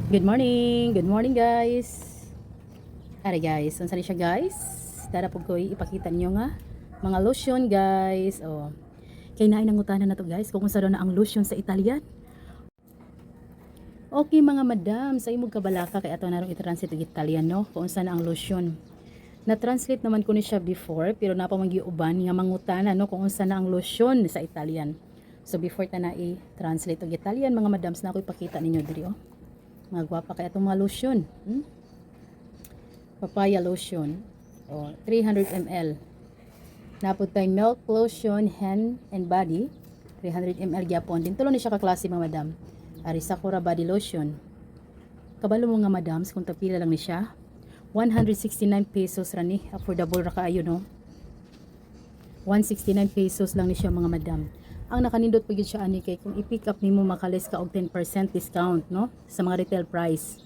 Good morning guys. Ara guys, unsa ni siya guys? Dara pug koy ipakita ninyo nga mga lotion guys. Oh. Kay naay nangutana na to guys kung unsa daw na ang lotion sa Italian. Okay mga madam, sa imong kabalaka kay ato narong i-translate og Italian no, kung unsa na ang lotion. Na-translate naman ko ni siya before pero napamanggiuban nga mangutana no kung unsa na ang lotion sa Italian. So before ta na i-translate og Italian mga madams na ako ipakita ninyo diri oh. Mga gwapa kaya itong mga lotion. Papaya lotion. O, 300 ml. Napod tayo milk lotion, hand and body. 300 ml gyapon. Din tulo ni siya kaklase mga madam. Ari Sakura body lotion. Kabalo mo nga madams kung tapila lang ni siya. 169 pesos ra ni. Affordable ra kaayo no. 169 pesos lang ni siya mga madam. Ang nakanindot po siya ani kay kung i-pick up nimo makalis ka og 10% discount no sa mga retail price.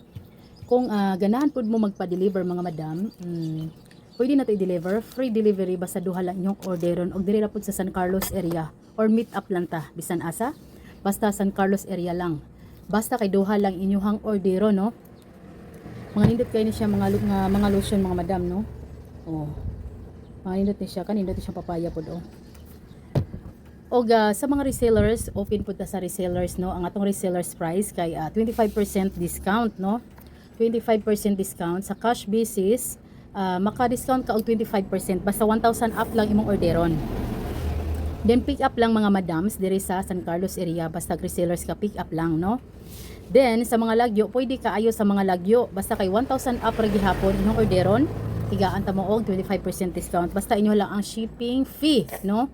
Kung ganahan pud mo magpa-deliver mga madam, pwede na to i-deliver, free delivery basta duha lang inyong orderon og diri ra pud sa San Carlos area or meet up lang ta bisan asa. Basta San Carlos area lang. Basta kay duha lang inyong ordero no. Mga nindot kay ni siya mga lotion mga madam no. Oh. Mga nindot ni siya kanindot ni siya papaya pud oh. Og sa mga resellers, open po ta sa resellers no. Ang atong resellers price kay 25% discount no. 25% discount sa cash basis, maka-discount ka og 25% basta 1,000 up lang imong orderon. Then pick up lang mga madams diri sa San Carlos area basta resellers ka pick up lang no. Then sa mga lagyo, pwede ka ayo sa mga lagyo basta kay 1,000 up ra gihapon imong orderon, higaan ta mo og 25% discount basta inyo lang ang shipping fee no.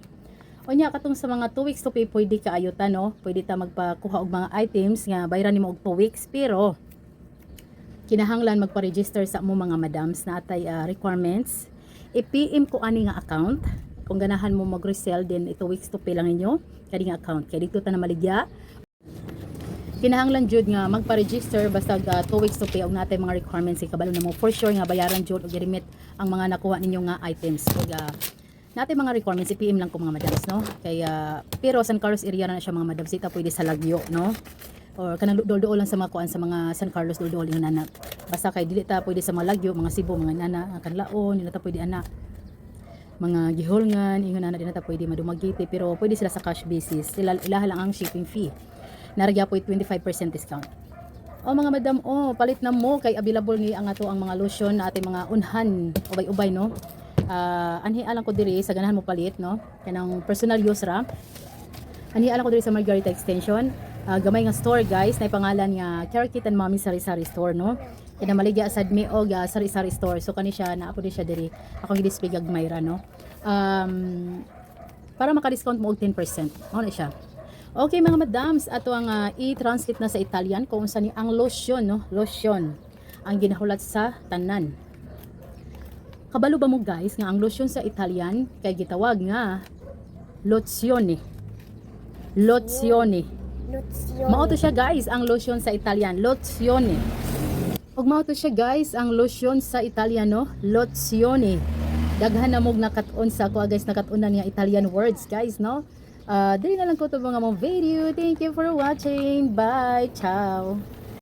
O nya katong sa mga 2 weeks to pay pwede ka ayuta no. Pwede ta magpakuha og mga items nga bayran nimo og 2 weeks pero kinahanglan magpa-register sa mo mga madams na atay requirements. I-PM ko ani nga account kung ganahan mo mag-resell din 2 weeks to pay lang ninyo kadi nga account. Kay dito ta na maligya. Kinahanglan jud nga magpa-register basta 2 weeks to pay og natay mga requirements kabalo na mo for sure nga bayaran jud og i-remit ang mga nakuha ninyo nga items. Og natin mga requirements, i-PM lang ko mga madams, no? Kaya, pero San Carlos area na siya mga madams, ita pwede sa Lagyo, no? Or kanang dol-dol lang sa mga kuan sa mga San Carlos dol-dol yung nana. Basta kay dili ta pwede sa mga Lagyo, mga Cebu, mga nana, kanlaon, dili ta pwede ana. Mga gihulngan, ingon nana dili ta pwede madumagiti, pero pwede sila sa cash basis. Sila ilaha lang ang shipping fee. Naragya po 25% discount. O mga madam, palit na mo kay available ni ang ato ang mga lotion na ating mga unhan, ubay-ubay, no? Anhi alang ko diri sa ganahan mo palit no kanang personal use ra. Anhi alang ko diri sa Margarita Extension, gamay nga store guys na pangalan nga Care Kit and Mommy Sari-Sari Store no. Kina maligya sad mi og Sari-Sari Store. So kani siya na ako di siya diri. Ako gi-display gagmay ra no. Para maka-discount mo og 10%. Mao na siya. Okay mga madams, ato ang i-translate na sa Italian kung unsa ni ang lotion no, lotion ang ginahulat sa tanan. Kabalo ba mo guys nga ang lotion sa Italian kay gitawag nga lozione. Lozione. Mao to siya guys ang lotion sa Italian, lozione. Og mao to siya guys ang lotion sa Italian no, lozione. Daghan na mo nakat-on sa ko guys nakat-unan nga Italian words guys no. Dili na lang ko to mga mong video. Thank you for watching. Bye. Ciao.